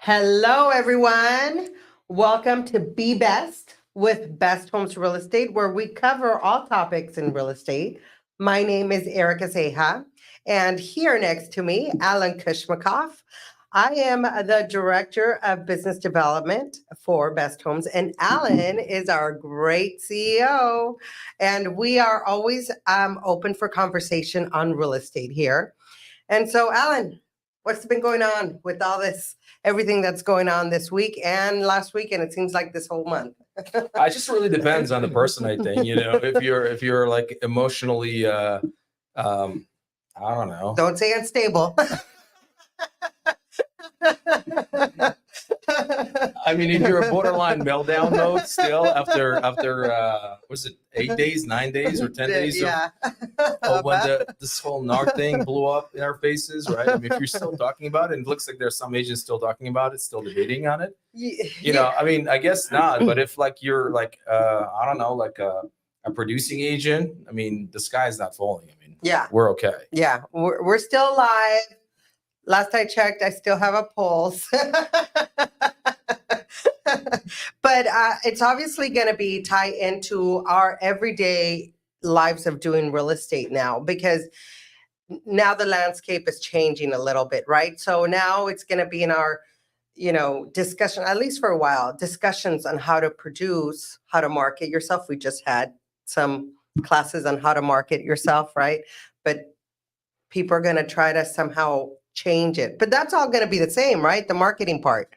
Hello, everyone. Welcome to Be Best with Best Homes Real Estate, where we cover all topics in real estate. My name is Erika Ceja, and here next to me, Alan Kushmakov. I am the Director of Business Development for Best Homes, and Alan is our great CEO. And we are always open for conversation on real estate here. And so, Alan, what's been going on with all this, everything that's going on this week and last week, and it seems like this whole month? It just really depends on the person, I think. If you're like emotionally, I don't know. Don't say unstable. I mean, if you're a borderline meltdown mode still after was it 8 days, 9 days, or 10 days? Yeah. When this whole NAR thing blew up in our faces, right? I mean, if you're still talking about it, and it looks like there's some agents still talking about it, still debating on it. I mean, I guess not. But if like you're like, I don't know, like a producing agent, I mean, the sky is not falling. I mean, Yeah, we're okay. Yeah, we're still alive. Last I checked, I still have a pulse. But it's obviously going to be tied into our everyday lives of doing real estate now, because now the landscape is changing a little bit, right? So now it's going to be in our, discussion, at least for a while, discussions on how to produce, how to market yourself. We just had some classes on how to market yourself, right? But people are going to try to somehow change it. But that's all going to be the same, right? The marketing part.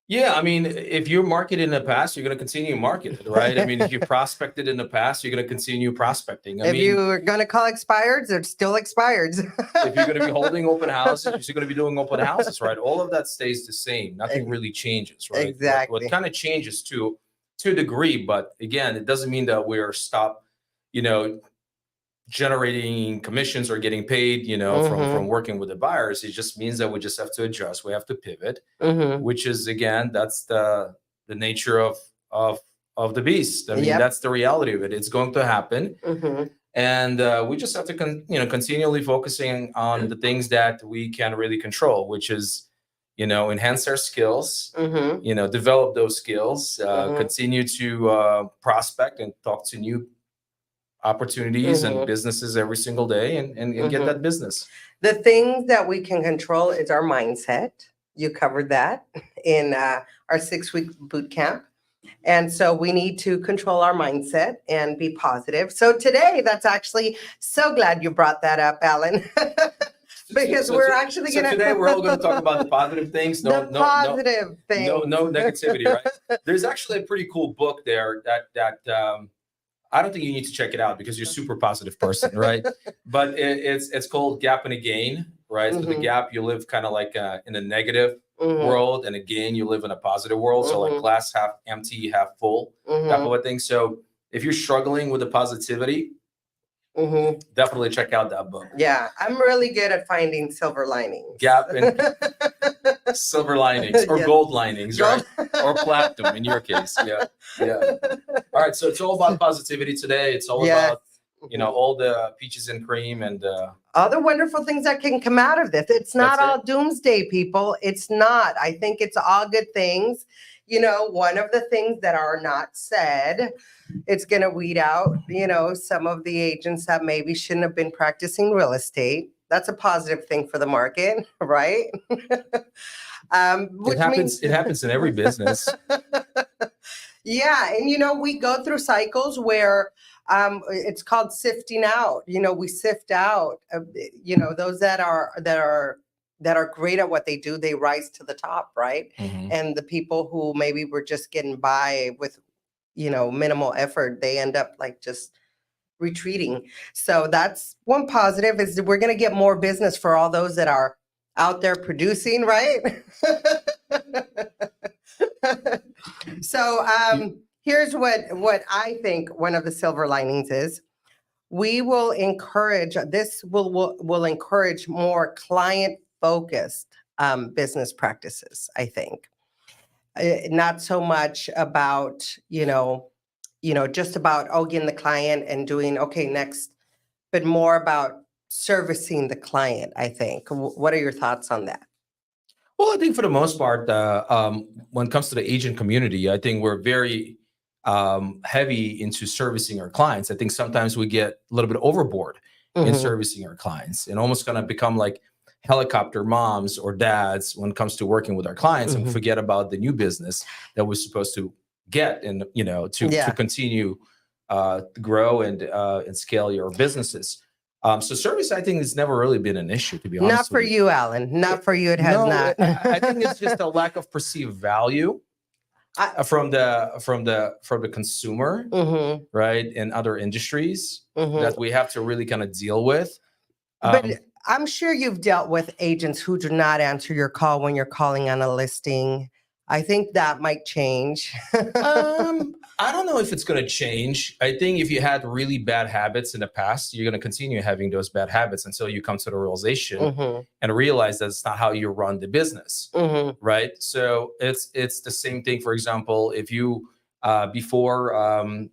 Yeah, I mean, if you marketed in the past, you're going to continue marketing, right? I mean, if you prospected in the past, you're going to continue prospecting. If you're going to call expireds, it's still expireds. If you're going to be holding open houses, you're going to be doing open houses, right? All of that stays the same. Nothing really changes, right? Exactly. What kind of changes to a degree, but again, it doesn't mean that we're stopped, generating commissions or getting paid, from working with the buyers. It just means that we just have to adjust. We have to pivot, which is, again, that's the nature of the beast. I mean, that's the reality of it. It's going to happen. And we just have to, continually focusing on the things that we can really control, which is, enhance our skills, develop those skills, continue to prospect and talk to new opportunities and businesses every single day and get that business. The things that we can control is our mindset. You covered that in our 6-week boot camp. And so we need to control our mindset and be positive. So today, that's actually so glad you brought that up, Alan. Because we're actually going to... today we're all going to talk about the positive things. No things. No negativity, right? There's actually a pretty cool book there that I don't think you need to check it out because you're a super positive person, right? But it's called Gap and a Gain, right? So the gap, you live kind of like in a negative world, and a gain, you live in a positive world. So like glass half empty, half full, type of a thing. So if you're struggling with the positivity, definitely check out that book. Yeah, I'm really good at finding silver linings. Gap and silver linings, or gold linings, right? Or platinum in your case. Yeah. All right, so it's all about positivity today. It's all about all the peaches and cream and all the wonderful things that can come out of this. It's not all doomsday, people. It's not. I think it's all good things. One of the things that are not said, it's going to weed out, some of the agents that maybe shouldn't have been practicing real estate. That's a positive thing for the market, right? It happens in every business. Yeah. And, we go through cycles where it's called sifting out. We sift out, those that are great at what they do, they rise to the top, right? And the people who maybe were just getting by with, minimal effort, they end up like just retreating. So that's one positive, is we're going to get more business for all those that are out there producing, right? So here's what I think one of the silver linings is. We will encourage, this will encourage more client-focused business practices, I think. Not so much about, just about getting the client and doing, okay, next, but more about servicing the client, I think. What are your thoughts on that? Well, I think for the most part, when it comes to the agent community, I think we're very heavy into servicing our clients. I think sometimes we get a little bit overboard in servicing our clients and almost going to become like helicopter moms or dads when it comes to working with our clients, and forget about the new business that we're supposed to get and to continue to grow and scale your businesses. So service, I think, has never really been an issue, to be honest. Not for you, Alan. Not for you. It has not. I think it's just a lack of perceived value from the consumer, right, in other industries that we have to really kind of deal with. But I'm sure you've dealt with agents who do not answer your call when you're calling on a listing. I think that might change. I don't know if it's going to change. I think if you had really bad habits in the past, you're going to continue having those bad habits until you come to the realization and realize that it's not how you run the business, right? So it's the same thing. For example, if you before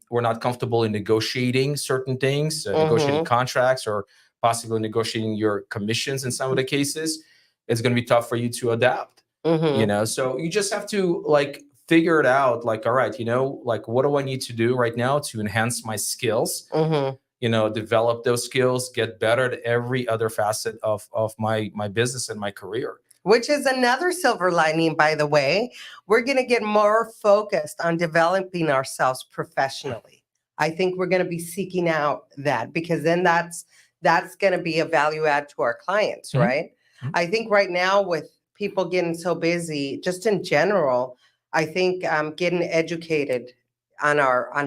were not comfortable in negotiating certain things, negotiating contracts, or possibly negotiating your commissions in some of the cases, it's going to be tough for you to adapt. So you just have to like figure it out. Like, all right, like, what do I need to do right now to enhance my skills? Develop those skills, get better at every other facet of my business and my career. Which is another silver lining, by the way. We're going to get more focused on developing ourselves professionally. I think we're going to be seeking out that, because then that's going to be a value add to our clients, right? I think right now, with people getting so busy, just in general, I think getting educated on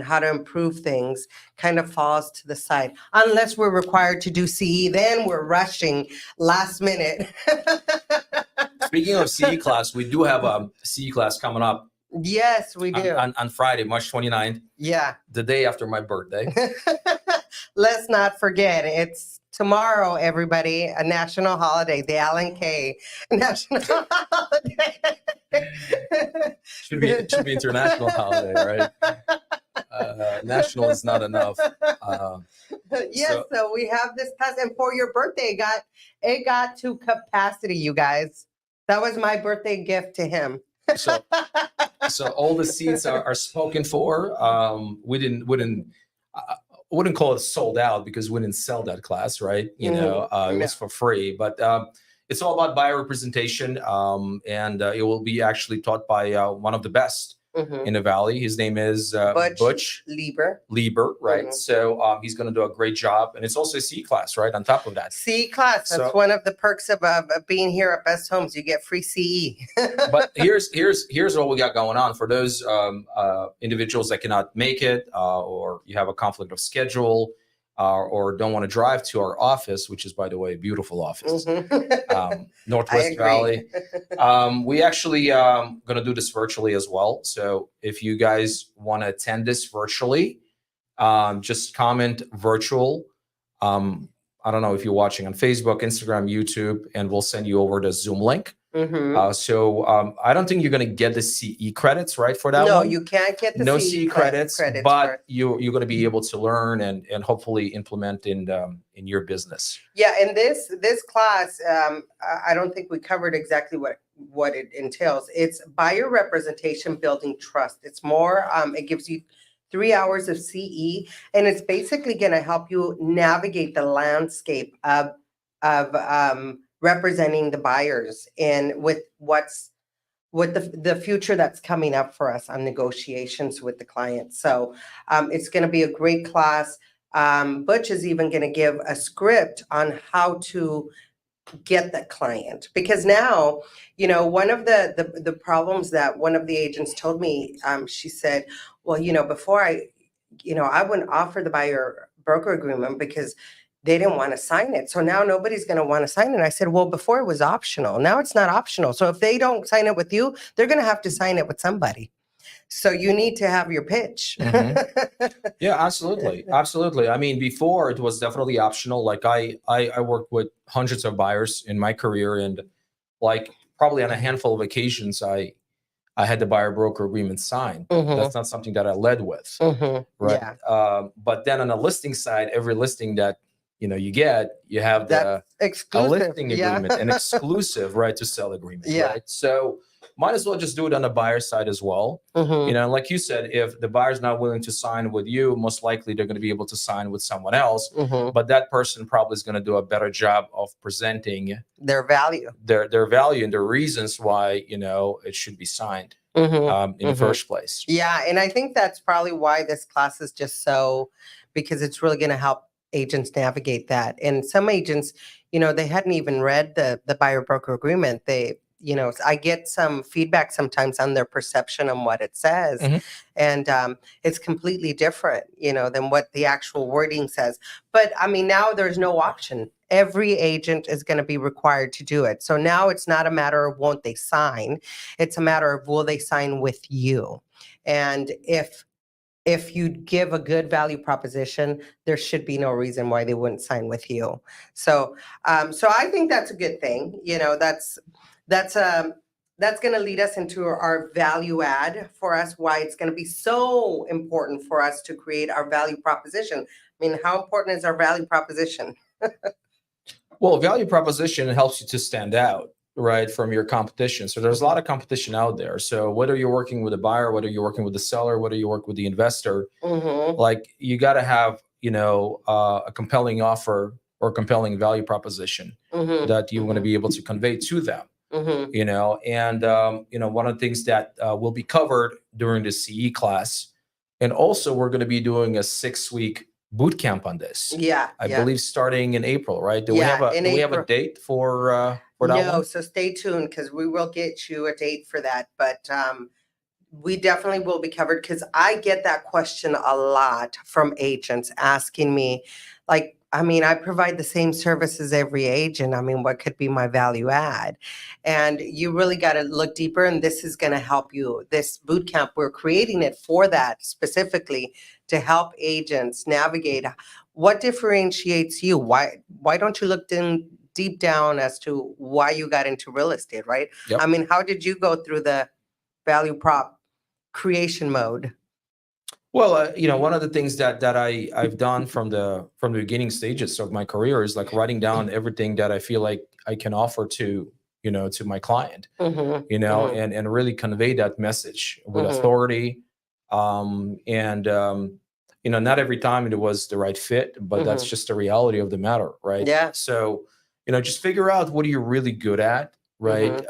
how to improve things kind of falls to the side. Unless we're required to do CE, then we're rushing last minute. Speaking of CE class, we do have a CE class coming up. Yes, we do. On Friday, March 29th. Yeah. The day after my birthday. Let's not forget, it's tomorrow, everybody, a national holiday, the Alan K. National Holiday. Should be international holiday, right? National is not enough. So we have this class, and for your birthday, it got to capacity, you guys. That was my birthday gift to him. So all the seats are spoken for. We wouldn't call it sold out because we didn't sell that class, right? It was for free, but it's all about buyer representation, and it will be actually taught by one of the best in the Valley. His name is Butch Lieber, right? So he's going to do a great job, and it's also a CE class, right? On top of that, CE class. That's one of the perks of being here at Best Homes. You get free CE. But here's what we got going on for those individuals that cannot make it, or you have a conflict of schedule, or don't want to drive to our office, which is, by the way, a beautiful office, Northwest Valley. We actually going to do this virtually as well. So if you guys want to attend this virtually, just comment virtual. I don't know if you're watching on Facebook, Instagram, YouTube, and we'll send you over the Zoom link. So I don't think you're going to get the CE credits, right, for that one. No, you can't get the CE credits, but you're going to be able to learn and hopefully implement in your business. Yeah, and this class, I don't think we covered exactly what it entails. It's buyer representation, building trust. It's more, it gives you 3 hours of CE, and it's basically going to help you navigate the landscape of representing the buyers and with the future that's coming up for us on negotiations with the client. So it's going to be a great class. Butch is even going to give a script on how to get the client, because now, one of the problems that one of the agents told me, she said, well, before I wouldn't offer the buyer broker agreement because they didn't want to sign it. So now nobody's going to want to sign it. And I said, well, before it was optional. Now it's not optional. So if they don't sign it with you, they're going to have to sign it with somebody. So you need to have your pitch. Yeah, absolutely. Absolutely. I mean, before it was definitely optional. Like I worked with hundreds of buyers in my career, and like probably on a handful of occasions, I had the buyer broker agreement signed. That's not something that I led with. Right. Yeah. But then on the listing side, every listing that you have That's a exclusive. listing agreement, an exclusive right to sell agreement, Yeah. right? So might as well just do it on the buyer side as well. Like you said, if the buyer's not willing to sign with you, most likely they're going to be able to sign with someone else. But that person probably is going to do a better job of presenting their value, their value and the reasons why it should be signed in the first place. Yeah, and I think that's probably why this class is just because it's really going to help agents navigate that. And some agents, they hadn't even read the buyer broker agreement. I get some feedback sometimes on their perception on what it says. And it's completely different, than what the actual wording says. But I mean, now there's no option. Every agent is going to be required to do it. So now it's not a matter of won't they sign. It's a matter of will they sign with you. And if you give a good value proposition, there should be no reason why they wouldn't sign with you. So I think that's a good thing. That's going to lead us into our value add for us, why it's going to be so important for us to create our value proposition. I mean, how important is our value proposition? Well, value proposition helps you to stand out, right, from your competition. So there's a lot of competition out there. So whether you're working with a buyer, whether you're working with the seller, whether you work with the investor, like you got to have, a compelling offer or compelling value proposition that you want to be able to convey to them. And one of the things that will be covered during the CE class, and also we're going to be doing a 6-week boot camp on this. I believe starting in April, right? Do we have a date for that No, one? so stay tuned because we will get you a date for that. But we definitely will be covered because I get that question a lot from agents asking me, like, I mean, I provide the same services every agent. I mean, what could be my value add? And you really got to look deeper, and this is going to help you. This boot camp, we're creating it for that specifically to help agents navigate what differentiates you. Why don't you look deep down as to why you got into real estate, right? Yep. I mean, how did you go through the value prop creation mode? Well, one of the things that I've done from the beginning stages of my career is like writing down everything that I feel like I can offer to my client, and really convey that message with authority. Not every time it was the right fit, but that's just the reality of the matter, right? Yeah. So, just figure out what are you really good at, right?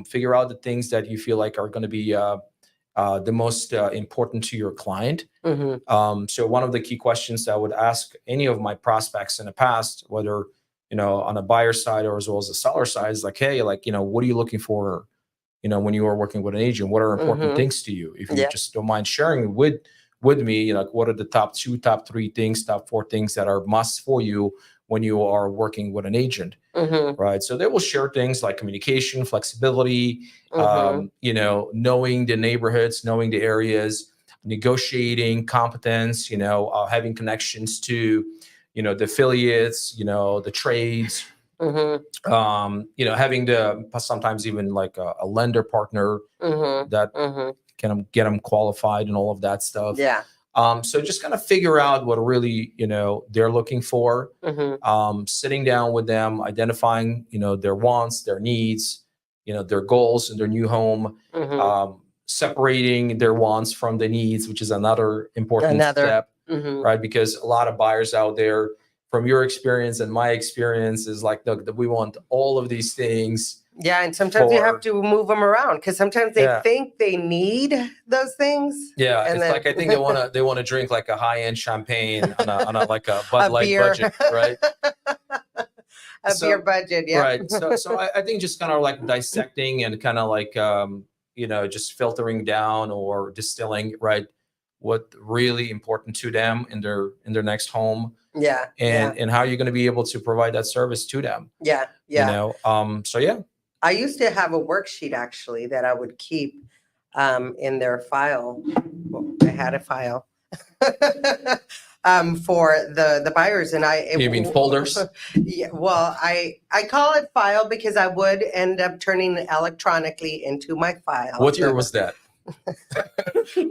Figure out the things that you feel like are going to be the most important to your client. So one of the key questions that I would ask any of my prospects in the past, whether, on a buyer side or as well as the seller side, is like, hey, like, what are you looking for, when you are working with an agent? What are important things to you? If you just don't mind sharing with me, like, what are the top 2, top 3 things, top 4 things that are must for you when you are working with an agent, right? So they will share things like communication, flexibility, knowing the neighborhoods, knowing the areas, negotiating, competence, having connections to, the affiliates, the trades, having sometimes even like a lender partner that can get them qualified and all of that stuff. Yeah. So just kind of figure out what really, they're looking for, sitting down with them, identifying, their wants, their needs, their goals in their new home, separating their wants from the needs, which is another important step, right? Because a lot of buyers out there, from your experience and my experience, is like, look, we want all of these things. Yeah, and sometimes you have to move them around because sometimes they think they need those things. Yeah, and it's like I think they want to drink like a high-end champagne on a like a Bud Light budget, right? Beer budget, yeah. Right. So I think just kind of like dissecting and kind of like just filtering down or distilling, right, what really important to them in their next home. Yeah. And how you're going to be able to provide that service to them. Yeah. So yeah. I used to have a worksheet actually that I would keep in their file. Well, I had a file for the buyers, and You mean folders? Yeah. Well, I call it file because I would end up turning it electronically into my file. What year was that?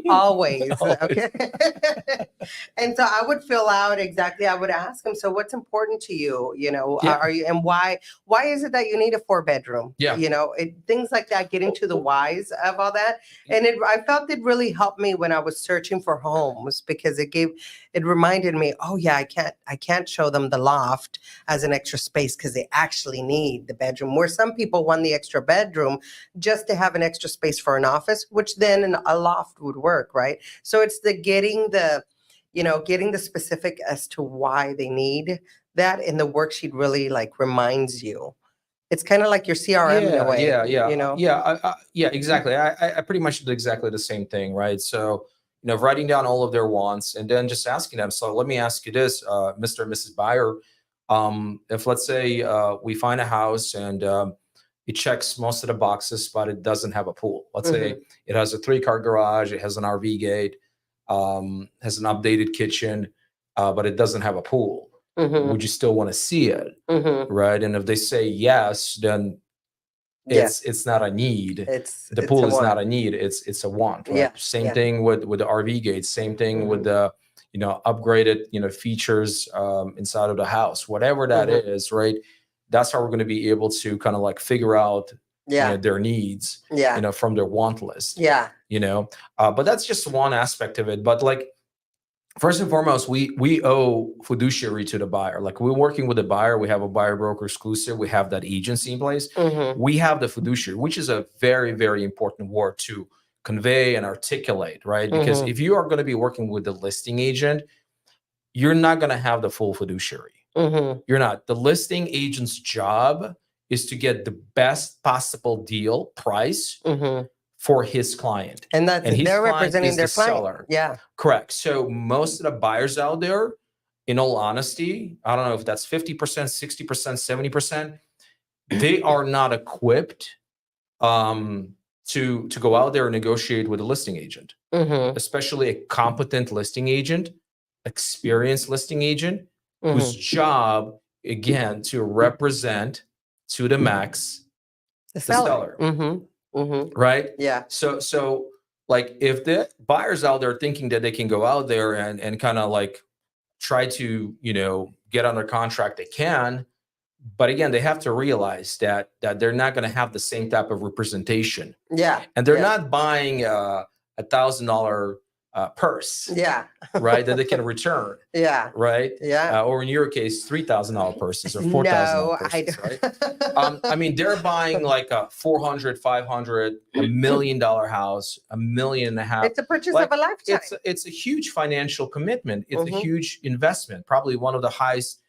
Always. Always. Okay. And so I would fill out exactly, I would ask them, so what's important to you? You know, Yeah. are you, and why is it that you need a 4-bedroom? Yeah. You know, things like that, getting to the whys of all that. And I felt it really helped me when I was searching for homes, because it reminded me, oh yeah, I can't show them the loft as an extra space because they actually need the bedroom, where some people want the extra bedroom just to have an extra space for an office, which then a loft would work, right? So it's the getting the specific as to why they need that, and the worksheet really like reminds you. It's kind of like your CRM in a way. Yeah, exactly. I pretty much did exactly the same thing, right? So, writing down all of their wants and then just asking them. So let me ask you this, Mr. and Mrs. Buyer, if let's say we find a house and it checks most of the boxes, but it doesn't have a pool. Let's say it has a 3-car garage, it has an RV gate, has an updated kitchen, but it doesn't have a pool. Would you still want to see it? Right? And if they say yes, then it's not a need. The pool is not a need. It's a want. Right? Same thing with the RV gates. Same thing with the upgraded features inside of the house. Whatever that is, right? That's how we're going to be able to kind of like figure out their needs. From their want list. But that's just one aspect of it. But like, first and foremost, we owe fiduciary to the buyer. Like, we're working with a buyer. We have a buyer broker exclusive. We have that agency in place. We have the fiduciary, which is a very, very important word to convey and articulate, right? Because if you are going to be working with the listing agent, you're not going to have the full fiduciary. You're not. The listing agent's job is to get the best possible deal price for his client. And they're representing their client. Seller. Yeah. Correct. So most of the buyers out there, in all honesty, I don't know if that's 50%, 60%, 70%, they are not equipped to go out there and negotiate with a listing agent, especially a competent listing agent, experienced listing agent, whose job, again, to represent to the max the seller. Right? Yeah. So like, if the buyers out there thinking that they can go out there and kind of like try to, get under contract, they can. But again, they have to realize that they're not going to have the same type of representation. Yeah. And they're not buying a $1,000 purse. Yeah. Right. That they can return. Yeah. Right. Yeah. Or in your case, $3,000 purses or $4,000 purses. Right. I mean, they're buying like a $400,000, $500,000, $1 million house, $1.5 million. It's a purchase of a lifetime. It's a huge financial commitment. It's a huge investment. Probably one of the highest,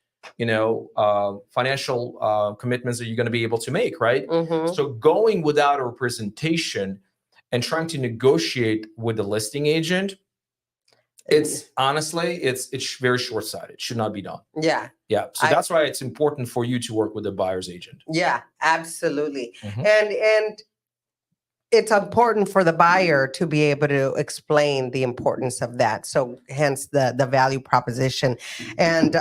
financial commitments that you're going to be able to make. Right. So going without a representation and trying to negotiate with the listing agent, it's honestly, it's very short-sighted. It should not be done. Yeah. Yeah. So that's why it's important for you to work with the buyer's agent. Yeah, absolutely. And it's important for the buyer to be able to explain the importance of that. So hence the value proposition. And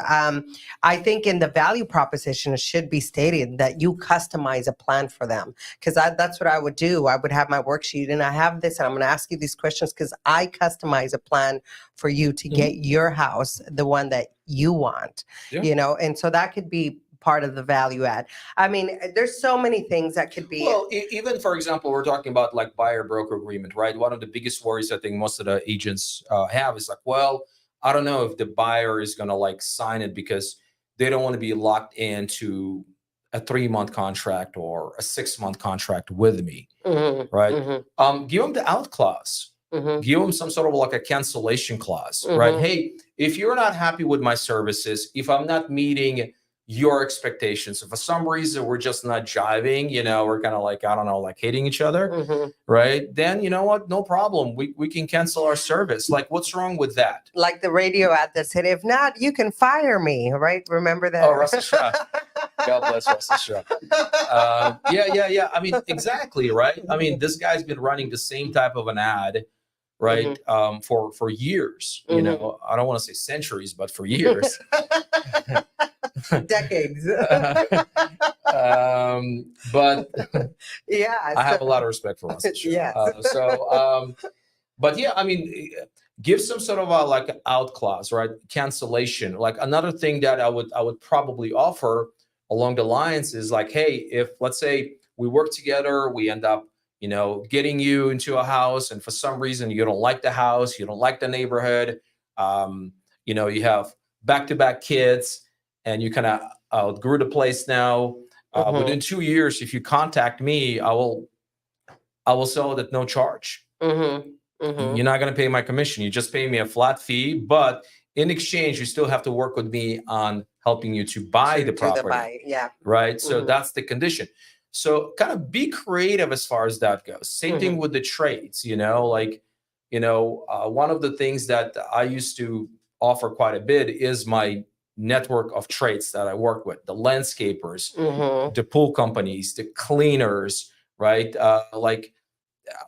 I think in the value proposition, it should be stated that you customize a plan for them. Because that's what I would do. I would have my worksheet and I have this, and I'm going to ask you these questions because I customize a plan for you to get your house, the one that you want, and so that could be part of the value add. I mean, there's so many things that could be. Well, even for example, we're talking about like buyer broker agreement, right? One of the biggest worries I think most of the agents have is like, well, I don't know if the buyer is going to like sign it because they don't want to be locked into a 3-month contract or a 6-month contract with me, right? Give them the out clause. Give them some sort of like a cancellation clause, right? Hey, if you're not happy with my services, if I'm not meeting your expectations, if for some reason we're just not jiving, we're kind of like, I don't know, like hating each other, right? Then you know what? No problem. We can cancel our service. Like, what's wrong with that? Like the radio ad that said, if not, you can fire me, right? Remember that? Oh, Russell Shaw. God bless Russell Shaw. Yeah. I mean, exactly, right? I mean, this guy's been running the same type of an ad, right? For years, I don't want to say centuries, but for years. decades. But Yeah, I have a lot of respect for us. Sure. Yes. But yeah, I mean, give some sort of a like out clause, right? Cancellation. Like another thing that I would probably offer along the lines is like, hey, if let's say we work together, we end up, getting you into a house, and for some reason you don't like the house, you don't like the neighborhood, you have back-to-back kids, and you kind of outgrew the place now. Within 2 years, if you contact me, I will sell it at no charge. You're not going to pay my commission. You just pay me a flat fee, but in exchange, you still have to work with me on helping you to buy the property. Yeah. Right. So that's the condition. So kind of be creative as far as that goes. Same thing with the trades, one of the things that I used to offer quite a bit is my network of trades that I work with, the landscapers, the pool companies, the cleaners, right?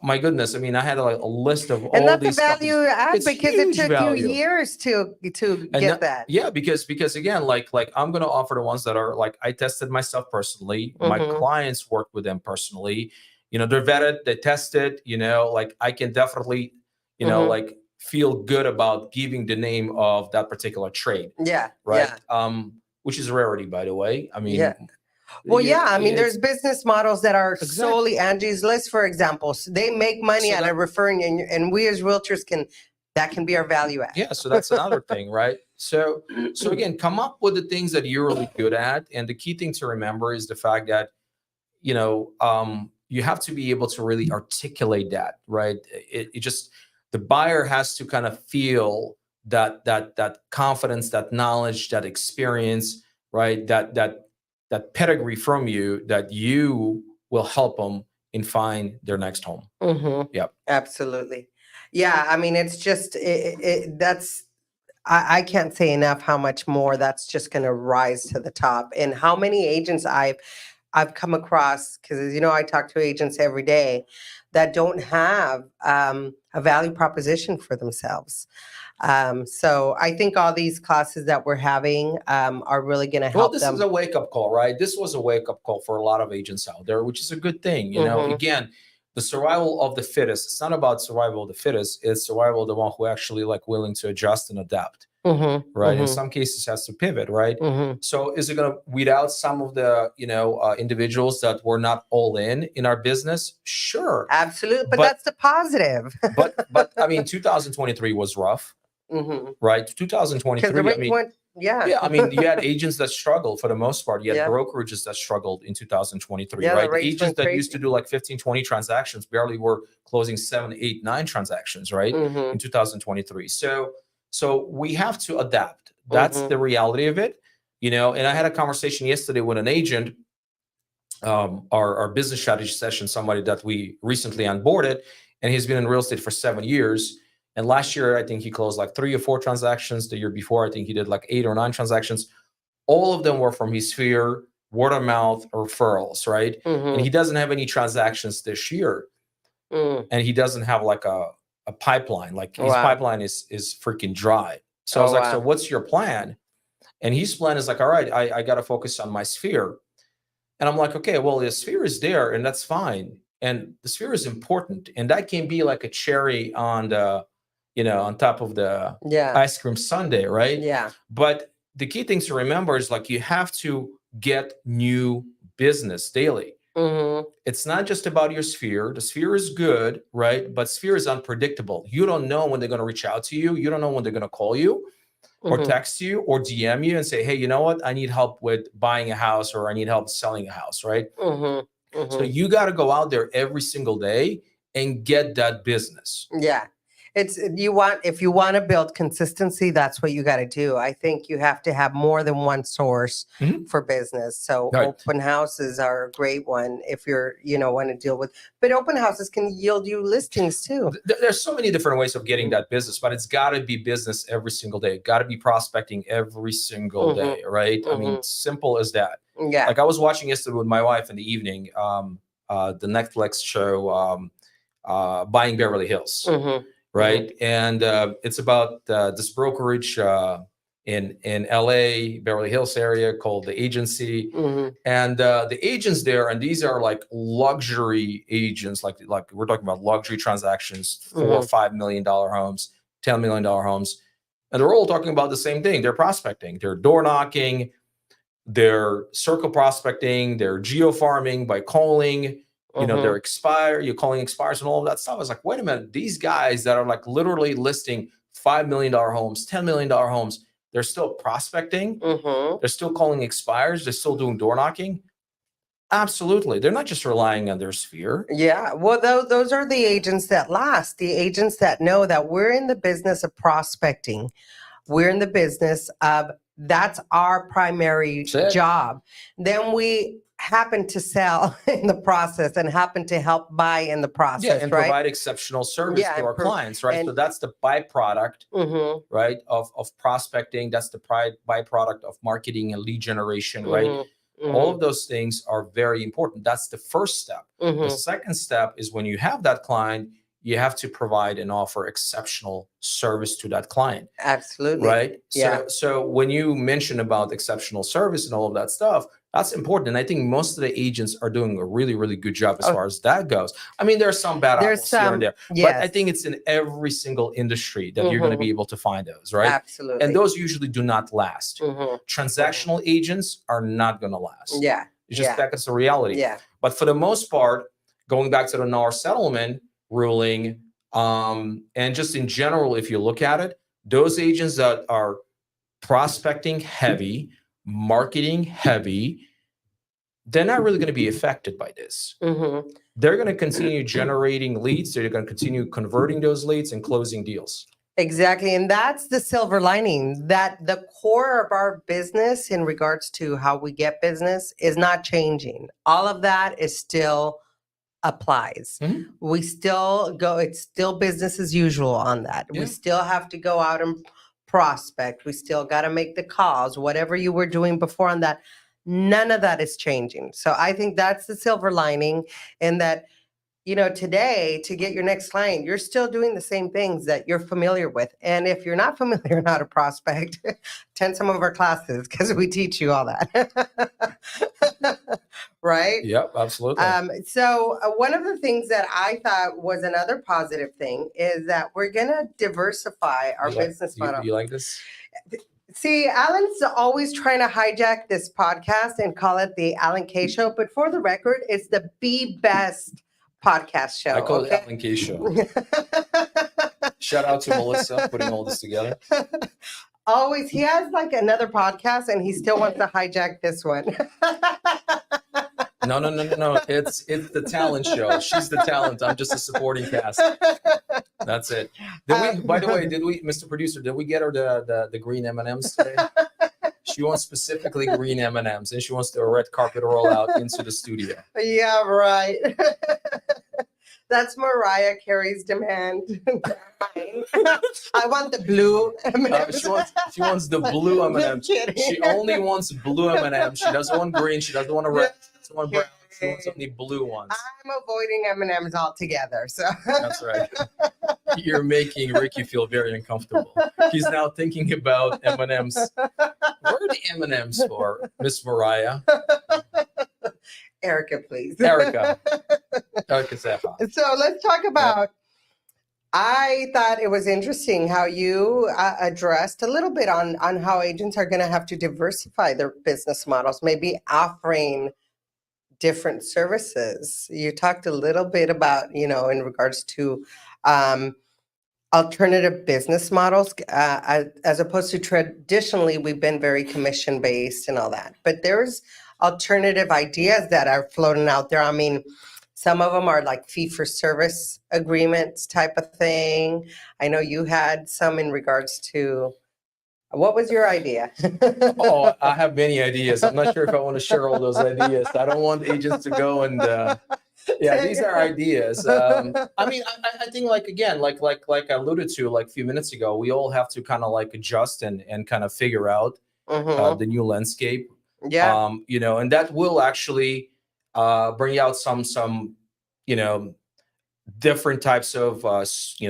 My goodness, I mean, I had a list of all these. And that's a value add It's because it took value. you years to get that. Yeah, because again, like I'm going to offer the ones that are like I tested myself personally. My clients work with them personally. They're vetted, they tested. Like I can definitely, like feel good about giving the name of that particular trade. Yeah. Right. Yeah. Which is a rarity, by the way. I mean. Yeah. Well, yeah, I mean, there's business models that are solely Angie's List, for example. So they make money out of referring, and we as realtors that can be our value add. Yeah, so that's another thing, right? So again, come up with the things that you're really good at, and the key thing to remember is the fact that you have to be able to really articulate that, right? It just the buyer has to kind of feel that confidence, that knowledge, that experience, right? That pedigree from you, that you will help them in find their next home. Yep. Absolutely. Yeah. I mean, it's just, I can't say enough how much more that's just going to rise to the top, and how many agents I've come across, because as you know, I talk to agents every day that don't have a value proposition for themselves. So I think all these classes that we're having are really going to help them. Well, this is a wake-up call, right? This was a wake-up call for a lot of agents out there, which is a good thing. Again, the survival of the fittest. It's not about survival of the fittest. It's survival of the one who actually willing to adjust and adapt. Right. In some cases has to pivot. Right. So is it going to weed out some of the, individuals that were not all in our business? Sure. Absolutely. But that's the positive. but I mean, 2023 was rough. Right. 2023. I mean, yeah. I mean, you had agents that struggled for the most part. You had brokerages that struggled in 2023, right? Agents that used to do like 15, 20 transactions barely were closing 7, 8, 9 transactions, right? In 2023. So we have to adapt. That's the reality of it, And I had a conversation yesterday with an agent, our business strategy session, somebody that we recently onboarded, and he's been in real estate for 7 years. And last year, I think he closed like 3 or 4 transactions. The year before, I think he did like 8 or 9 transactions. All of them were from his sphere, word of mouth, referrals, right? And he doesn't have any transactions this year. And he doesn't have like a pipeline. Like his pipeline is freaking dry. So I was like, so what's your plan? And his plan is like, all right, I got to focus on my sphere. And I'm like, okay, well, the sphere is there and that's fine. And the sphere is important. And that can be like a cherry on the, on top of the ice cream sundae, right? Yeah. But the key thing to remember is like, you have to get new business daily. It's not just about your sphere. The sphere is good, right? But sphere is unpredictable. You don't know when they're going to reach out to you. You don't know when they're going to call you or text you or DM you and say, hey, you know what? I need help with buying a house, or I need help selling a house, right? So you got to go out there every single day and get that business. Yeah. If you want to build consistency, that's what you got to do. I think you have to have more than one source for business. So open houses are a great one if you're, want to deal with, but open houses can yield you listings too. There's so many different ways of getting that business, but it's got to be business every single day. Got to be prospecting every single day, right? I mean, simple as that. Yeah. Like I was watching yesterday with my wife in the evening, the Netflix show, Buying Beverly Hills. Right. And it's about this brokerage in LA, Beverly Hills area called The Agency. And the agents there, and these are like luxury agents, like we're talking about luxury transactions, $4-5 million homes, $10 million homes. And they're all talking about the same thing. They're prospecting, they're door knocking, they're circle prospecting, they're geo farming by calling, they're you're calling expires and all of that stuff. I was like, wait a minute, these guys that are like literally listing $5 million homes, $10 million homes, they're still prospecting, they're still calling expires, they're still doing door knocking. Absolutely. They're not just relying on their sphere. Yeah. Well, those are the agents that last, the agents that know that we're in the business of prospecting. We're in the business of, that's our primary job. Then we happen to sell in the process and happen to help buy in the process, and right? provide exceptional service to our clients, right? So that's the byproduct, right, of prospecting. That's the byproduct of marketing and lead generation, right? All of those things are very important. That's the first step. The second step is when you have that client, you have to provide and offer exceptional service to that client. Absolutely. Right? Yeah. So when you mention about exceptional service and all of that stuff, that's important. And I think most of the agents are doing a really, really good job as far as that goes. I mean, there's some bad apples here and there, but I think it's in every single industry that you're going to be able to find those, right? Absolutely. And those usually do not last. Transactional agents are not going to last. Yeah. It's just that's the reality. Yeah. But for the most part, going back to the NAR settlement ruling, and just in general, if you look at it, those agents that are prospecting heavy, marketing heavy, they're not really going to be affected by this. They're going to continue generating leads. They're going to continue converting those leads and closing deals. Exactly. And that's the silver lining, that the core of our business in regards to how we get business is not changing. All of that is still applies. We still go, it's still business as usual on that. We still have to go out and prospect. We still got to make the calls, whatever you were doing before on that. None of that is changing. So I think that's the silver lining, in that, today, to get your next client, you're still doing the same things that you're familiar with. And if you're not familiar on how to prospect, attend some of our classes, because we teach you all that. Right? Yep, absolutely. So one of the things that I thought was another positive thing is that we're going to diversify our business model. You like this? See, Alan's always trying to hijack this podcast and call it the Alan K Show. But for the record, it's the Be Best podcast show. I call it Alan K Show. Shout out to Melissa putting all this together. Always, he has like another podcast and he still wants to hijack this one. No. It's the talent show. She's the talent. I'm just a supporting cast. That's it. By the way, Mr. Producer, did we get her the green M&Ms today? She wants specifically green M&Ms, and she wants the red carpet roll out into the studio. Yeah, right. That's Mariah Carey's demand. I want the blue M&Ms. She wants the blue M&Ms. She only wants blue M&Ms. She doesn't want green. She doesn't want a red. She doesn't want brown. She wants only blue ones. I'm avoiding M&Ms altogether. So that's right. You're making Ricky feel very uncomfortable. He's now thinking about M&Ms. What are the M&Ms for, Miss Mariah? Erika, please. Erika Ceja. So let's talk about, I thought it was interesting how you addressed a little bit on how agents are going to have to diversify their business models, maybe offering different services. You talked a little bit about, in regards to alternative business models, as opposed to traditionally, we've been very commission-based and all that. But there's alternative ideas that are floating out there. I mean, some of them are like fee-for-service agreements type of thing. I know you had some in regards to, what was your idea? Oh, I have many ideas. I'm not sure if I want to share all those ideas. I don't want agents to go and, these are ideas. I mean, I think like I alluded to like a few minutes ago, we all have to kind of like adjust and kind of figure out the new landscape. Yeah. And that will actually bring out some different types of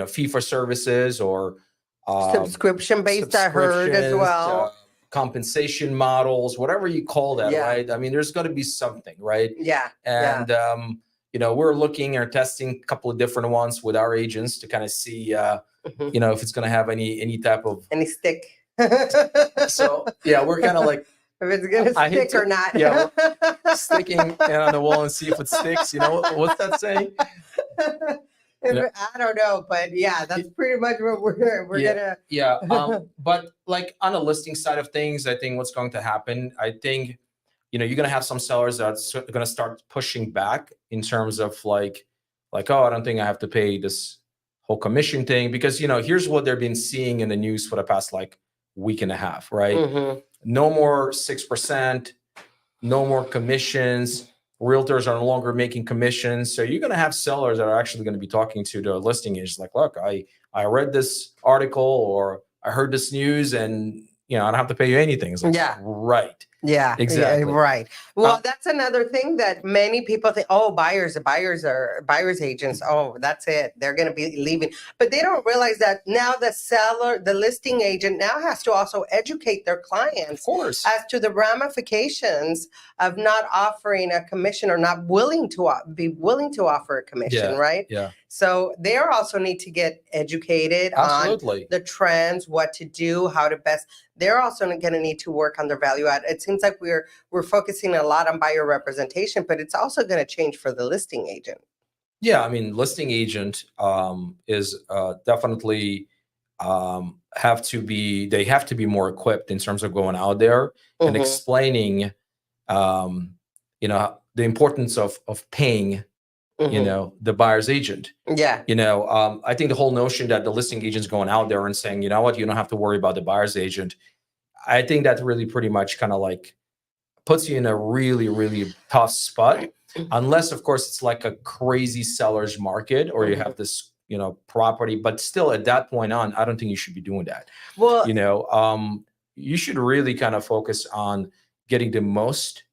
fee for services or subscription based, I heard as subscriptions, well. compensation models, whatever you call that, right? I mean, there's got to be something, right? Yeah. And we're looking or testing a couple of different ones with our agents to kind of see, if it's going to have any type of any stick. So yeah, we're kind of like, if it's gonna stick or not. Yeah, sticking on the wall and see if it sticks. What's that saying? I don't know, but yeah, that's pretty much what we're gonna. Yeah, but like on the listing side of things, I think what's going to happen, I think, you're going to have some sellers that's going to start pushing back in terms of like, oh, I don't think I have to pay this whole commission thing, because here's what they've been seeing in the news for the past like week and a half, right? No more 6%, no more commissions. Realtors are no longer making commissions. So you're going to have sellers that are actually going to be talking to the listing agents like, look, I read this article or I heard this news and, I don't have to pay you anything. It's like, right. Yeah, exactly. Yeah, right. Well, that's another thing that many people think, oh, buyers agents. Oh, that's it. They're going to be leaving. But they don't realize that now the listing agent now has to also educate their clients, of course, as to the ramifications of not offering a commission or not be willing to offer a commission, right? Yeah. So they also need to get educated on the trends, what to do, how to best. They're also going to need to work on their value add. It seems like we're focusing a lot on buyer representation, but it's also going to change for the listing agent. Yeah, I mean, listing agent is definitely have to be more equipped in terms of going out there and explaining, the importance of paying, the buyer's agent. Yeah. I think the whole notion that the listing agent's going out there and saying, you know what, you don't have to worry about the buyer's agent. I think that really pretty much kind of like puts you in a really, really tough spot, unless of course it's like a crazy seller's market or you have this, property, but still at that point on, I don't think you should be doing that. Well, you should really kind of focus on getting the most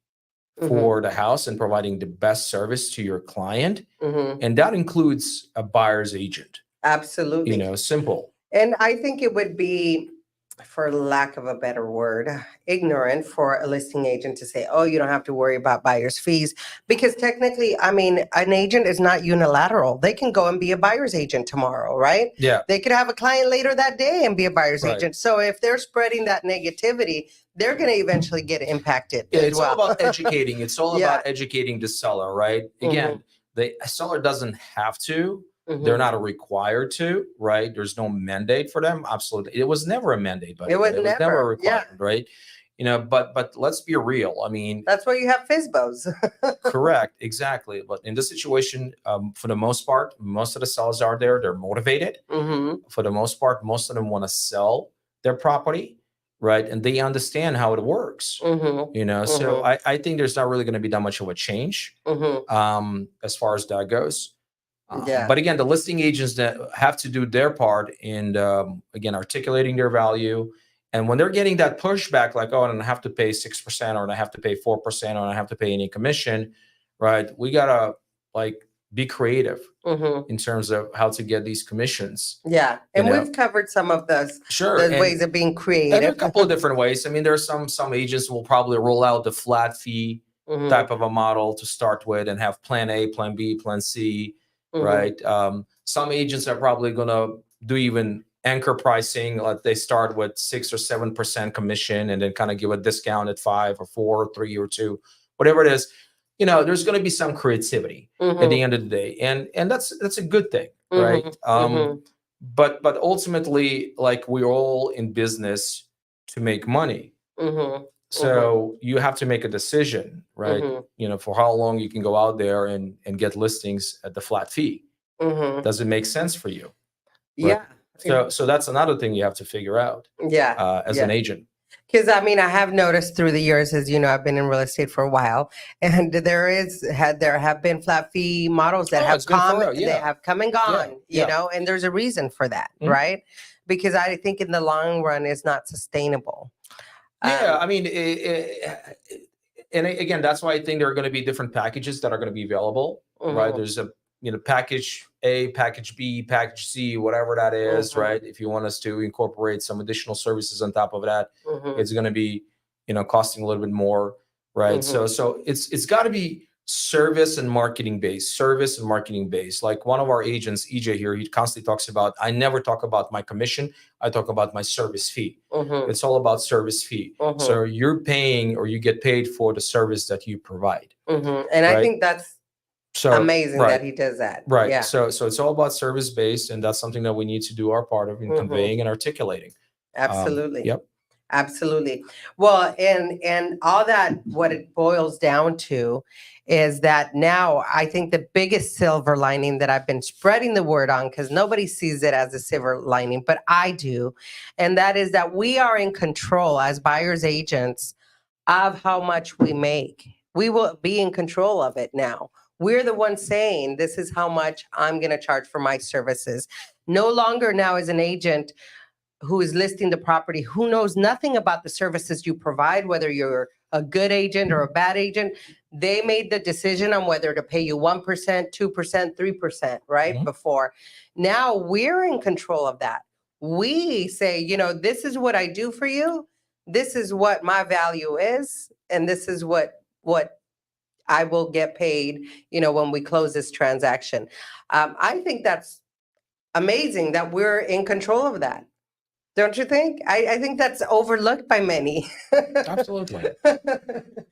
for the house and providing the best service to your client. And that includes a buyer's agent. Absolutely. Simple. And I think it would be, for lack of a better word, ignorant for a listing agent to say, oh, you don't have to worry about buyer's fees. Because technically, I mean, an agent is not unilateral. They can go and be a buyer's agent tomorrow, right? Yeah. They could have a client later that day and be a buyer's agent. So if they're spreading that negativity, they're going to eventually get impacted. It's all about educating. It's all about educating the seller, right? Again, the seller doesn't have to. They're not required to, right? There's no mandate for them. Absolutely. It was never a mandate, but it was never required, right? But let's be real. I mean, that's why you have FSBOs. Correct. Exactly. But in this situation, for the most part, most of the sellers are there. They're motivated. For the most part, most of them want to sell their property, right? And they understand how it works, So I think there's not really going to be that much of a change as far as that goes. But again, the listing agents that have to do their part in, again, articulating their value. And when they're getting that pushback, like, oh, I don't have to pay 6% or I have to pay 4% or I have to pay any commission, right? We got to like be creative in terms of how to get these commissions. Yeah. And we've covered some of those, ways of being creative. And a couple of different ways. I mean, there are some agents will probably roll out the flat fee type of a model to start with and have plan A, plan B, plan C. Right. Some agents are probably going to do even anchor pricing. Like they start with 6 or 7% commission and then kind of give a discount at 5 or 4 or 3 or 2, whatever it is. There's going to be some creativity at the end of the day, and that's a good thing, right? But ultimately, like, we're all in business to make money. So you have to make a decision, right? For how long you can go out there and get listings at the flat fee. Does it make sense for you? Right? Yeah. So that's another thing you have to figure out. As an agent. Because I mean, I have noticed through the years, as you know, I've been in real estate for a while, and there have been flat fee models that have come, they have come and gone, you know, and there's a reason for that, right? Because I think in the long run, it's not sustainable. I mean, and again, that's why I think there are going to be different packages that are going to be available, right? There's package A, package B, package C, whatever that is, right? If you want us to incorporate some additional services on top of that, it's going to be, costing a little bit more, right? So it's got to be service and marketing based. Like one of our agents, EJ here, he constantly talks about, I never talk about my commission. I talk about my service fee. It's all about service fee. So you're paying, or you get paid for the service that you provide. And right? I think that's amazing that he does that. Right. Yeah. So it's all about service based, and that's something that we need to do our part of in conveying and articulating. Absolutely. Yep. Absolutely. Well, and all that, what it boils down to is that now I think the biggest silver lining that I've been spreading the word on, because nobody sees it as a silver lining, but I do. And that is that we are in control as buyer's agents of how much we make. We will be in control of it now. We're the ones saying, this is how much I'm going to charge for my services. No longer now as an agent who is listing the property, who knows nothing about the services you provide, whether you're a good agent or a bad agent. They made the decision on whether to pay you 1%, 2%, 3%, right? Before. Now we're in control of that. We say, this is what I do for you. This is what my value is. And this is what I will get paid, when we close this transaction. I think that's amazing that we're in control of that. Don't you think? I think that's overlooked by many. Absolutely.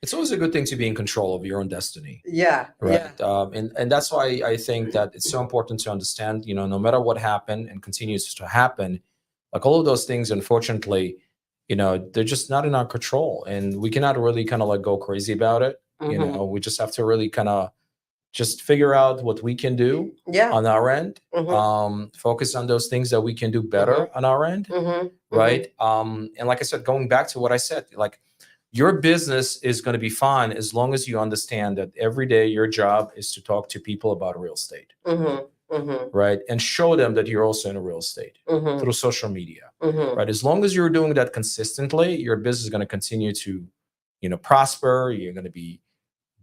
It's always a good thing to be in control of your own destiny. Yeah. Right. Yeah. And that's why I think that it's so important to understand, no matter what happened and continues to happen, like all of those things, unfortunately, they're just not in our control, and we cannot really kind of go crazy about it. We just have to really kind of just figure out what we can do on our end, focus on those things that we can do better on our end, right? And like I said, going back to what I said, like your business is going to be fine as long as you understand that every day your job is to talk to people about real estate, right? And show them that you're also in real estate through social media, right? As long as you're doing that consistently, your business is going to continue to, prosper. You're going to be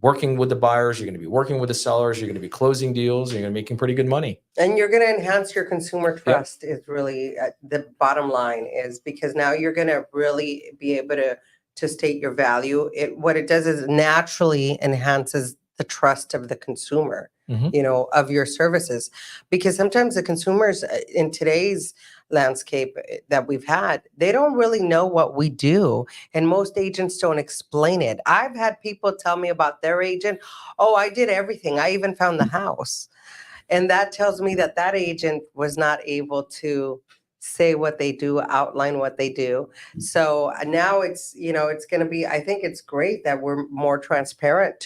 working with the buyers, you're going to be working with the sellers, you're going to be closing deals, you're going to be making pretty good money. And you're going to enhance your consumer trust is really the bottom line, is because now you're going to really be able to state your value. What it does is naturally enhances the trust of the consumer, of your services. Because sometimes the consumers in today's landscape that we've had, they don't really know what we do, and most agents don't explain it. I've had people tell me about their agent, oh, I did everything, I even found the house. And that tells me that agent was not able to say what they do, outline what they do. So now it's going to be, I think it's great that we're more transparent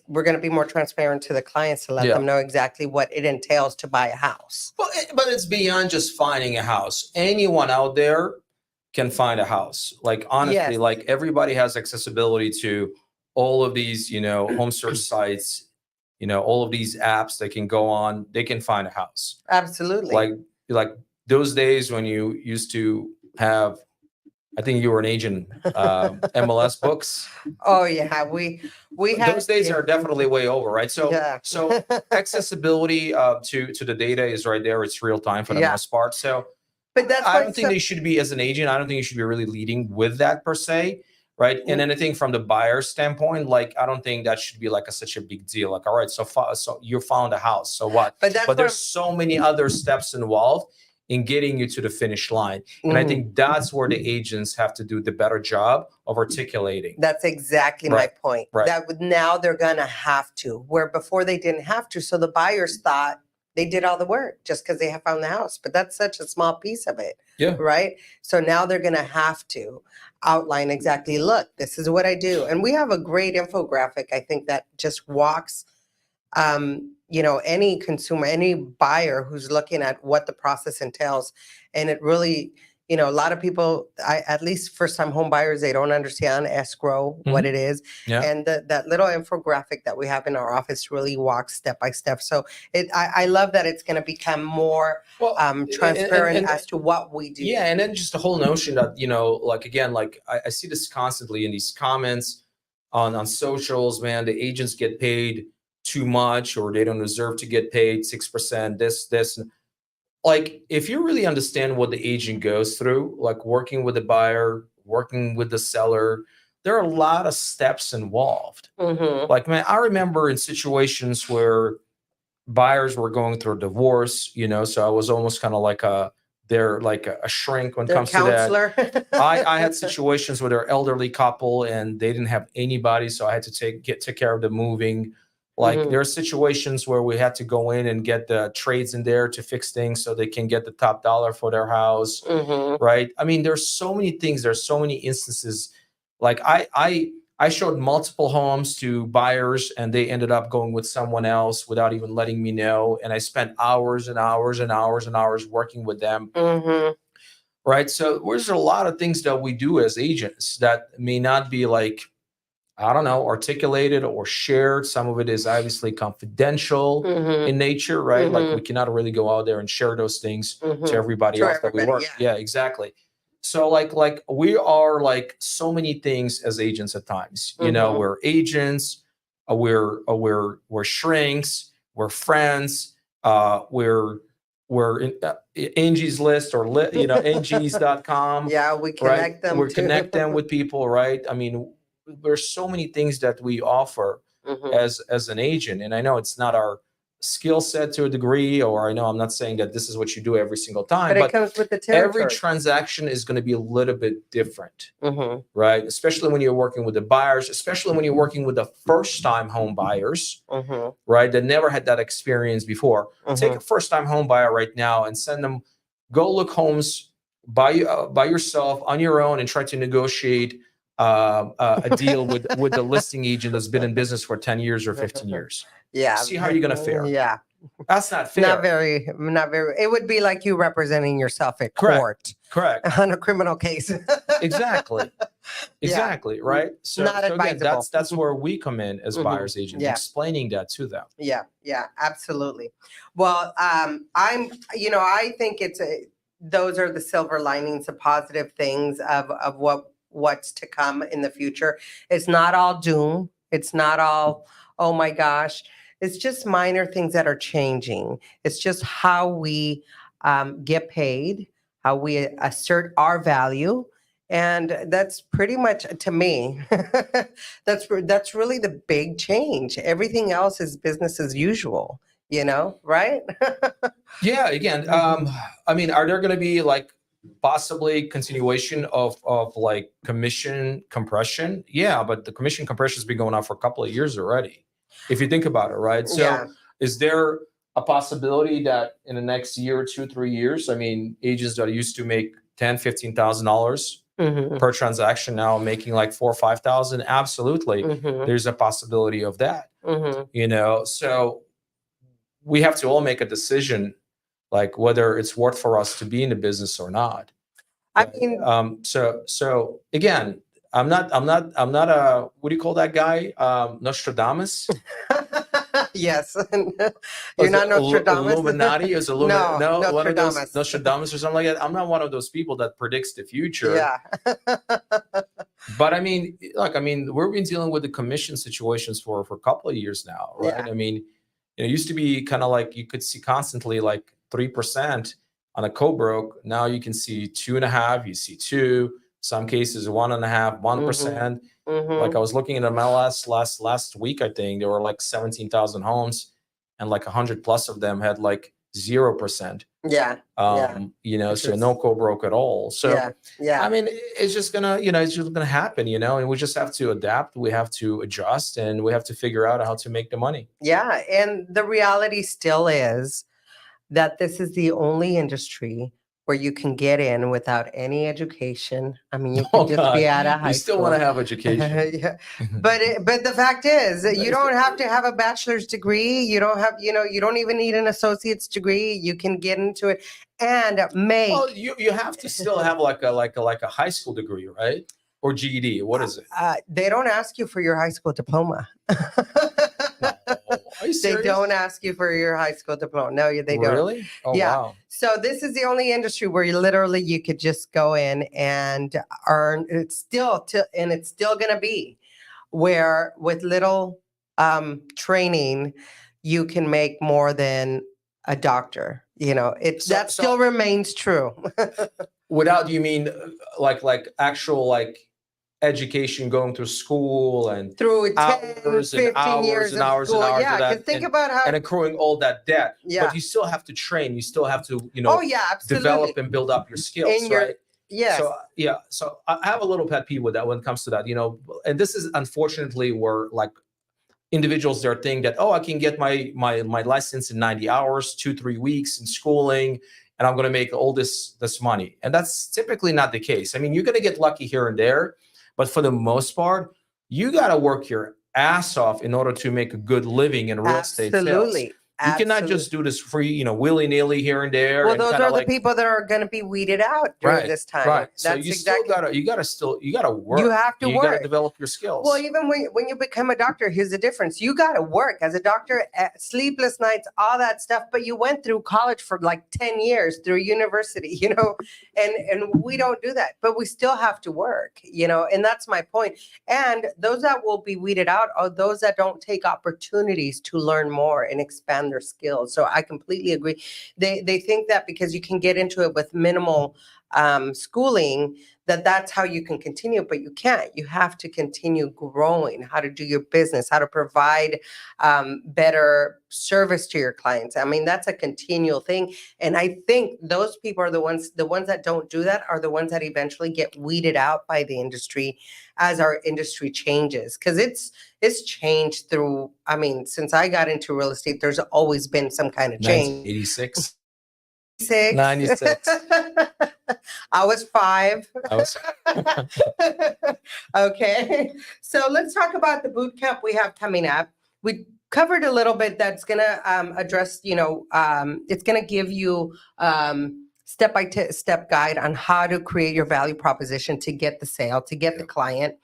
we're going to be more transparent to the clients to let them know exactly what it entails to buy a house. But it's beyond just finding a house. Anyone out there can find a house. Like, honestly, like everybody has accessibility to all of these, home search sites, all of these apps they can go on, they can find a house. Absolutely. Like those days when you used to have, I think you were an agent, MLS books. Oh yeah, we had those days are definitely way over, right? So accessibility to the data is right there. It's real time for the most part. So, but that's I don't think they should be, as an agent, I don't think you should be really leading with that per se, right? And anything from the buyer standpoint, like I don't think that should be like such a big deal. Like, all right, so you found a house, so what? But there's so many other steps involved in getting you to the finish line. And I think that's where the agents have to do the better job of articulating. That's exactly my point. Right. That now they're going to have to, where before they didn't have to. So the buyers thought they did all the work just because they have found the house. But that's such a small piece of it. Yeah. Right. So now they're going to have to outline exactly, look, this is what I do. And we have a great infographic, I think, that just walks any consumer, any buyer who's looking at what the process entails. And it really, a lot of people, at least first-time home buyers, they don't understand escrow, what it is. Yeah. And that little infographic that we have in our office really walks step by step. So I love that it's going to become more transparent as to what we do. Yeah, and then just the whole notion that, I see this constantly in these comments on socials, man, the agents get paid too much, or they don't deserve to get paid 6%, this. Like, if you really understand what the agent goes through, like working with the buyer, working with the seller, there are a lot of steps involved. Like, man, I remember in situations where buyers were going through a divorce, so I was almost kind of like they're like a shrink when it comes counselor. to that. I had situations where they're elderly couple and they didn't have anybody, so I had to take care of the moving. Like, there are situations where we had to go in and get the trades in there to fix things so they can get the top dollar for their house, right? I mean, there's so many things. There's so many instances. Like, I showed multiple homes to buyers and they ended up going with someone else without even letting me know. And I spent hours and hours and hours and hours working with them. Right. So there's a lot of things that we do as agents that may not be like, I don't know, articulated or shared. Some of it is obviously confidential in nature, right? Like, we cannot really go out there and share those things to everybody else that we work. Yeah, exactly. So like we are like so many things as agents at times. We're agents, we're shrinks, we're friends, we're in Angie's List or Angie's.com. Yeah, we connect them. We connect them with people, right? I mean, there's so many things that we offer as an agent, and I know it's not our skill set to a degree, or I know I'm not saying that this is what you do every single time, but it comes with the territory. Every transaction is going to be a little bit different, right? Especially when you're working with the buyers, especially when you're working with the first-time home buyers, right? That never had that experience before. Take a first-time home buyer right now and send them, go look homes by yourself on your own and try to negotiate a deal with the listing agent that's been in business for 10 years or 15 years. Yeah. See how you're going to fare. Yeah. That's not fair. Not very. It would be like you representing yourself at court. Correct. On a criminal case. Exactly. Right? So, not advisable. Again, that's where we come in as buyer's agents, explaining that to them. Yeah, absolutely. Well, I think those are the silver linings, the positive things of what's to come in the future. It's not all doom. It's not all, oh my gosh. It's just minor things that are changing. It's just how we get paid, how we assert our value. And that's pretty much, to me, that's really the big change. Everything else is business as usual, right? Yeah, again, I mean, are there going to be like possibly continuation of like commission compression? Yeah, but the commission compression has been going on for a couple of years already, if you think about it, right? So is there a possibility that in the next year, 2, 3 years, I mean, agents that used to make $10,000, $15,000 per transaction now making like $4,000 or $5,000? Absolutely. There's a possibility of that. So we have to all make a decision, like whether it's worth for us to be in the business or not. I mean, so again, I'm not a, what do you call that guy? Nostradamus? Yes. You're not Nostradamus. Illuminati is Illuminati. No, Nostradamus. one of those Nostradamus or something like that. I'm not one of those people that predicts the future. Yeah. But I mean, we've been dealing with the commission situations for a couple of years now, right? Yeah. I mean, it used to be kind of like you could see constantly like 3% on a co-broke. Now you can see 2.5%, you see 2%, some cases 1.5%, 1%. Like I was looking at MLS last week, I think there were like 17,000 homes and like 100 plus of them had like 0%. Yeah. So no co-broke at all. So yeah. I mean, it's just gonna happen, and we just have to adapt, we have to adjust, and we have to figure out how to make the money. Yeah. And the reality still is that this is the only industry where you can get in without any education. I mean, you can just be out of high school. You still want to have education. Yeah. But the fact is that you don't have to have a bachelor's degree. You don't have, you don't even need an associate's degree. You can get into it and make. Well, you have to still have like a high school degree, right? Or GED. What is it? They don't ask you for your high school diploma. Are you serious? They don't ask you for your high school diploma. No, they don't. Really? Oh, yeah. Wow. So this is the only industry where you could just go in and earn. It's still going to be where with little training, you can make more than a doctor. That still remains true. Without, you mean like actual like education, going through school and through 10, hours 15 and hours years and of hours school. and hours Yeah, of that, because think about how and accruing all that debt. Yeah. But you still have to train. You still have to, Oh yeah, absolutely. develop and build up your skills, In your- right? Yes. So yeah, so I have a little pet peeve with that when it comes to that, and this is unfortunately where like individuals, they're thinking that, oh, I can get my license in 90 hours, 2-3 weeks in schooling, and I'm going to make all this money. And that's typically not the case. I mean, you're going to get lucky here and there, but for the most part, you got to work your ass off in order to make a good living in real estate sales. Absolutely. You cannot just do this free, willy-nilly here and there. Well, and those kinda are the people that are going to be weeded out during this time. Right. So That's you exactly. you gotta work. You have to You gotta work. develop your skills. Well, even when you become a doctor, here's the difference. You got to work as a doctor, sleepless nights, all that stuff. But you went through college for like 10 years through university, and we don't do that. But we still have to work, and that's my point. And those that will be weeded out are those that don't take opportunities to learn more and expand their skills. So I completely agree. They think that because you can get into it with minimal schooling, that's how you can continue, but you can't. You have to continue growing, how to do your business, how to provide better service to your clients. I mean, that's a continual thing. And I think those people are the ones that don't do that are the ones that eventually get weeded out by the industry as our industry changes. Because it's changed through, I mean, since I got into real estate, there's always been some kind of change. 1986. 96. I was 5. Okay. So let's talk about the boot camp we have coming up. We covered a little bit that's going to address, it's going to give you step-by-step guide on how to create your value proposition to get the sale, to get the client.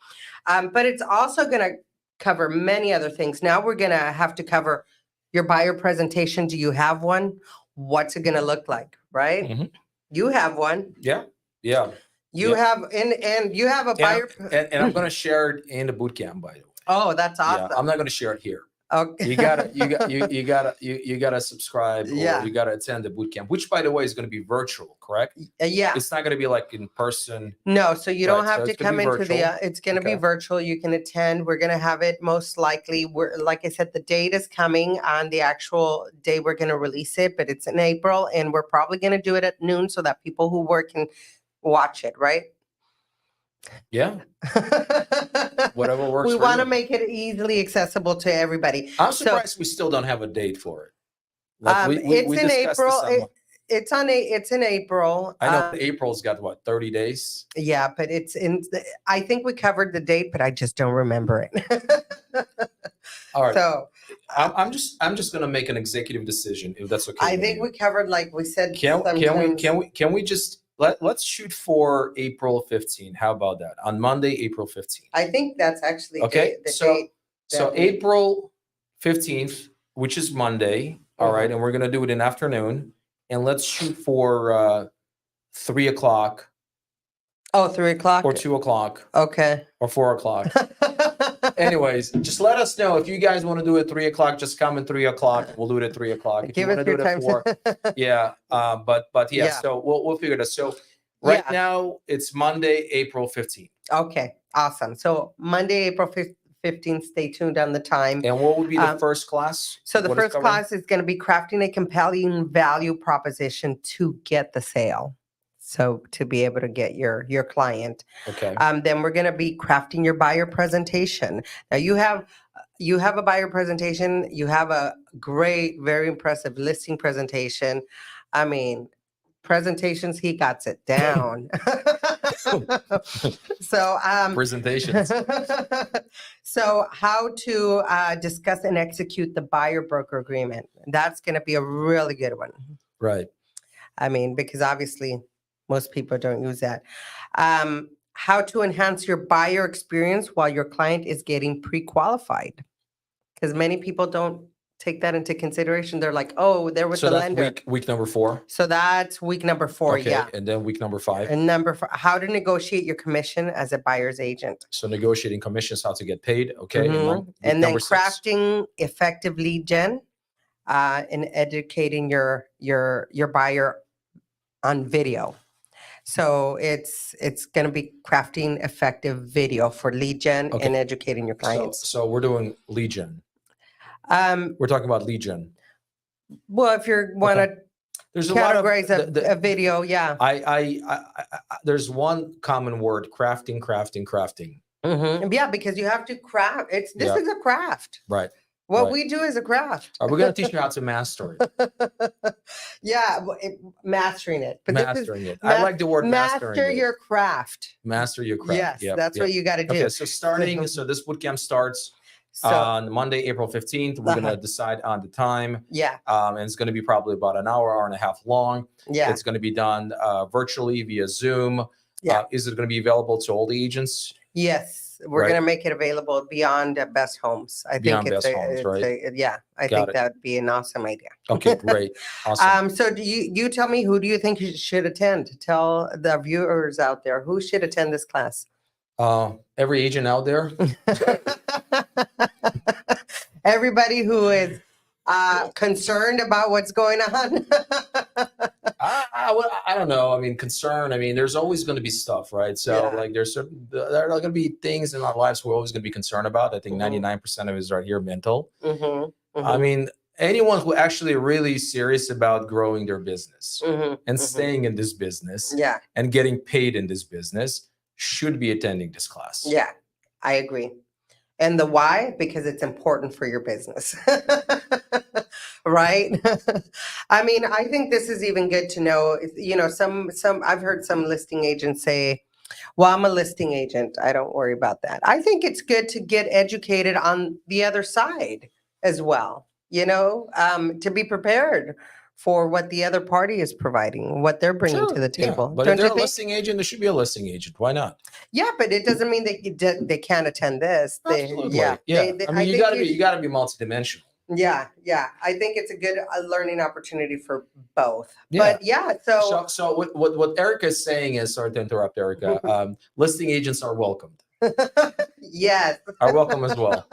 But it's also going to cover many other things. Now we're going to have to cover your buyer presentation. Do you have one? What's it going to look like, right? Mm-hmm. You have one. Yeah. You have, and you have a buyer. And I'm going to share it in the boot camp, by the way. Oh, that's awesome. Yeah, I'm not going to share it here. Okay. You gotta subscribe, or you gotta attend the boot camp, which, by the way, is going to be virtual, correct? Yeah. It's not going to be like in person. No, so you don't have to come into it's going to be virtual. You can attend. We're going to have it most likely. Like I said, the date is coming on the actual day we're going to release it, but it's in April, and we're probably going to do it at noon so that people who work can watch it, right? Yeah. Whatever works. We want to make it easily accessible to everybody. I'm surprised we still don't have a date for it. It's in April. It's in April. I know April's got what, 30 days? Yeah, but I think we covered the date, but I just don't remember it. All right. So I'm just going to make an executive decision, if that's okay. I think we covered, like we said. Can we just let's shoot for April 15. How about that? On Monday, April 15. I think that's actually okay. The date. So April 15th, which is Monday. All right, and we're gonna do it in afternoon, and let's shoot for 3 o'clock. Oh, 3 o'clock or 2 o'clock. Okay. Or 4 o'clock. Anyways, just let us know if you guys want to do it 3 o'clock. Just come at 3 o'clock. We'll do it at 3 o'clock. If Give you want to do it at 4, yeah. But yeah. So we'll figure it out. So right now it's Monday, April 15th. Okay, awesome. So Monday, April 15th. Stay tuned on the time. And what would be the first class? So the first class is going to be crafting a compelling value proposition to get the sale. So to be able to get your client. Okay. Then we're going to be crafting your buyer presentation. Now you have a buyer presentation. You have a great, very impressive listing presentation. I mean, presentations, he got it down. So presentations. So how to discuss and execute the buyer broker agreement. That's going to be a really good one. Right. I mean, because obviously most people don't use that. How to enhance your buyer experience while your client is getting pre-qualified. Because many people don't take that into consideration. They're like, oh, they're with So the that's lender. week number 4. So that's week number 4. Okay. Yeah. And then week number 5. And number 4, how to negotiate your commission as a buyer's agent. So negotiating commissions, how to get paid. Okay. And then crafting effective lead gen, and educating your buyer on video. So it's going to be crafting effective video for lead gen and educating your clients. So we're doing lead gen. We're talking about lead gen. Well, if you want to categorize a video, yeah. I there's one common word: crafting. Yeah, because you have to craft. This is a craft. Right. What we do is a craft. We're going to teach you how to master it. Yeah, mastering it. But mastering it. I like the word mastering. Master your craft. Master your craft. Yes, that's what you got to do. Okay, so so this bootcamp starts on Monday, April 15th. We're going to decide on the time. Yeah. And it's going to be probably about an hour and a half long. Yeah. It's going to be done virtually via Zoom. Yeah. Is it going to be available to all the agents? Yes. We're going to make it available beyond Best Homes. I think it's I think that would be an awesome idea. Okay, great. Awesome. So do you tell me, who do you think should attend? Tell the viewers out there who should attend this class. Every agent out there. Everybody who is concerned about what's going on. I don't know. I mean, concern. I mean, there's always going to be stuff, right? So, like, there are going to be things in our lives we're always going to be concerned about. I think 99% of it is right here, mental. I mean, anyone who actually really serious about growing their business and staying in this business, and getting paid in this business should be attending this class. Yeah, I agree. And the why? Because it's important for your business. Right? I mean, I think this is even good to know. You know, some I've heard some listing agents say, well, I'm a listing agent, I don't worry about that. I think it's good to get educated on the other side as well, you know, to be prepared for what the other party is providing, what they're bringing to the table. But if they're a listing agent, there should be a listing agent. Why not? Yeah, but it doesn't mean that they can't attend this. Absolutely. I mean, you got to be multidimensional. Yeah. I think it's a good learning opportunity for both. Yeah. But so what Erika is saying is, sorry to interrupt, Erika. Listing agents are welcomed. Yes. Are welcome as well.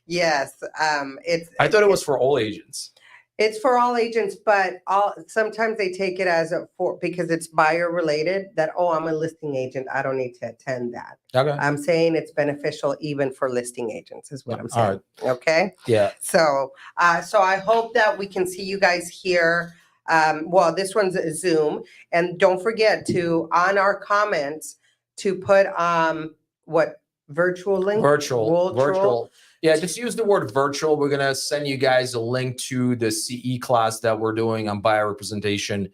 Yes. I thought it was for all agents. It's for all agents, but sometimes they take it as because it's buyer related, that, oh, I'm a listing agent, I don't need to attend that. Okay. I'm saying it's beneficial even for listing agents is what I'm saying. All right. Okay. Yeah. So I hope that we can see you guys here. Well, this one's a Zoom, and don't forget to, on our comments, to put virtual link? Virtual. Yeah, just use the word virtual. We're going to send you guys a link to the CE class that we're doing on buyer representation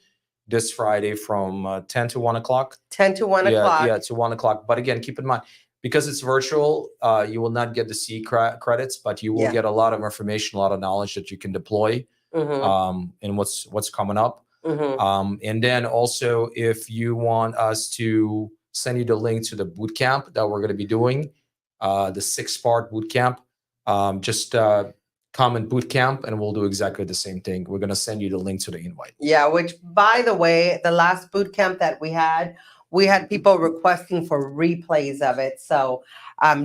this Friday from 10 to 1 o'clock. 10 to 1 o'clock. Yeah, to 1 o'clock. But again, keep in mind, because it's virtual, you will not get the CE credits, but you will get a lot of information, a lot of knowledge that you can deploy in what's coming up. And then also, if you want us to send you the link to the boot camp that we're going to be doing, the 6-part boot camp, just comment boot camp and we'll do exactly the same thing. We're going to send you the link to the invite. Yeah, which, by the way, the last boot camp that we had people requesting for replays of it. So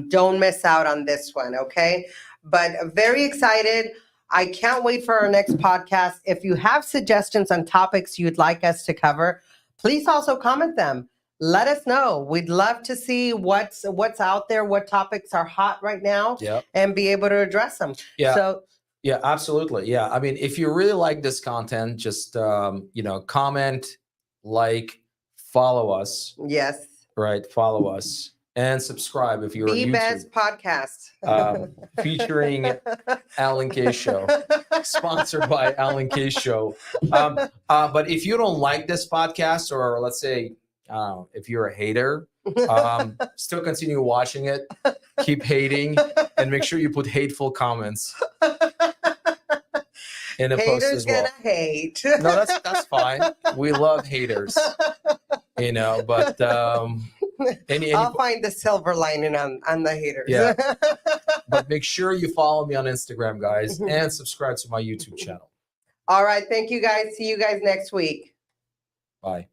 don't miss out on this one. Okay. But very excited. I can't wait for our next podcast. If you have suggestions on topics you'd like us to cover, please also comment them. Let us know. We'd love to see what's out there, what topics are hot right now, and be able to address them. Yeah. Yeah, absolutely. Yeah. I mean, if you really like this content, just comment, like, follow us. Yes. Right. Follow us and subscribe if you're Be Best Podcast. Featuring Alan K Show, sponsored by Alan K Show. But if you don't like this podcast, or let's say, if you're a hater, still continue watching it, keep hating, and make sure you put hateful comments in a post as well. Haters gonna hate. No, that's fine. We love haters, but I'll find the silver lining on the haters. Yeah. But make sure you follow me on Instagram, guys, and subscribe to my YouTube channel. All right. Thank you, guys. See you guys next week. Bye.